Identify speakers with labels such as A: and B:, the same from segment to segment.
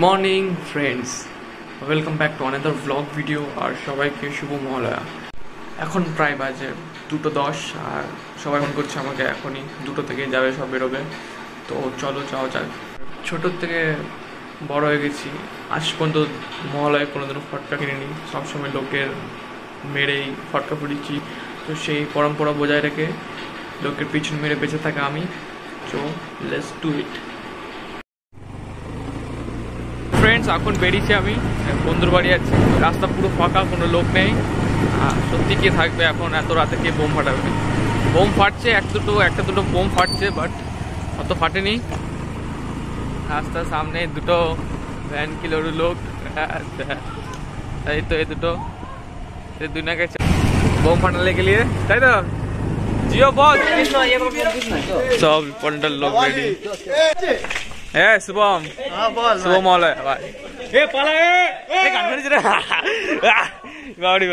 A: Morning friends, welcome back to another blog video. আর সবাইকে শুভ মহালয়া। এখন প্রায় বাজে 2:10 আর সবাই ফোন করছে আমাকে এখনই 2টো থেকে যাবে, সব বেরোবে। তো চলো যাওয়া যাক। ছোটোর থেকে বড় হয়ে গেছি, আজ পর্যন্ত মহালয়ায় কোনোদিনও ফটকা কিনিনি, সবসময় লোকের মেরেই ফটকা ফুটিয়েছি। তো সেই পরম্পরা বজায় রেখে লোকের পিছন মেরে বেঁচে থাকা আমি। So let's do it. Friends, এখন বেরিয়েছি আমি বন্ধুর বাড়ি আছি। রাস্তা পুরো ফাঁকা, কোনো লোক নেই। সত্যি কে থাকবে এখন এত রাতে, কে বোম ফাটাবে? বোম ফাটছে একটা দুটো বোম ফাটছে, বাট অত ফাটেনি। রাস্তার সামনে দুটো ভ্যান কিলোর লোক, এই তো এই দুটো দুনিয়াকে বোম ফাটালে গেলিয়ে, তাই তো জিও বল। সব পন্ডাল লোক রেডি। হ্যাঁ শুভম, শুভ মহালয়া ভাই। গান করেছি রে বাড়ি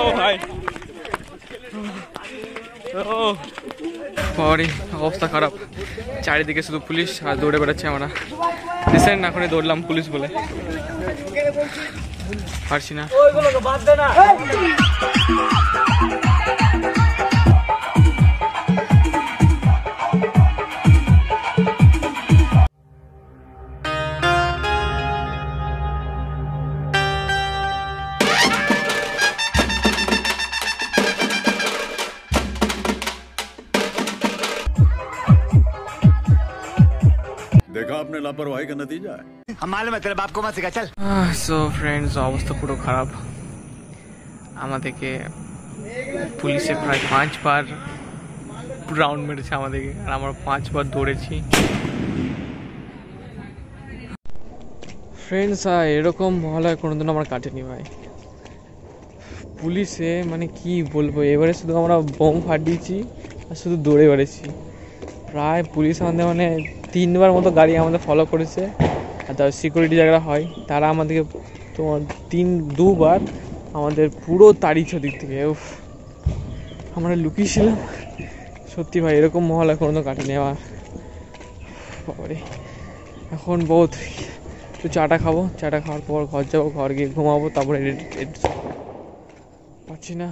A: ও ভাই, অবস্থা খারাপ, চারিদিকে শুধু পুলিশ আর দৌড়ে বেড়াচ্ছে। আমরা রিসেন্ট এখনই দৌড়লাম পুলিশ বলে, পারছি না।
B: देखा आपने लापरवाही का नतीजा है।
C: हम मालूम है तेरे बाप को मत सिखा चल।
A: সো ফ্রেন্ডস, অবস্থা পুরো খারাপ। আমাদেরকে পুলিশে প্রায় 5 বার রাউন্ড মেরেছে আমাদেরকে, আর আমরা 5 বার দৌড়েছি। ফ্রেন্ডস, এরকম মহলায় কোনোদিন আমার কাটেনি ভাই। পুলিশে মানে কি বলবো, এবারে শুধু আমরা বোম ফাটিয়েছি আর শুধু দৌড়ে বেড়েছি। প্রায় পুলিশ আমাদের মানে 3 বার মতো গাড়ি আমাদের ফলো করেছে। আর তার সিকিউরিটি যারা হয় তারা আমাদেরকে তোমার 2 বার আমাদের পুরো তাড়িয়েছে দিক থেকে। আমরা লুকিয়েছিলাম। সত্যি ভাই, এরকম মহল এখন তো কাটেনি আমার। বাবারে, এখন বহুত তো চাটা খাবো, চাটা খাওয়ার পর ঘর যাবো, ঘর গিয়ে ঘুমাবো, তারপরে পারছি না।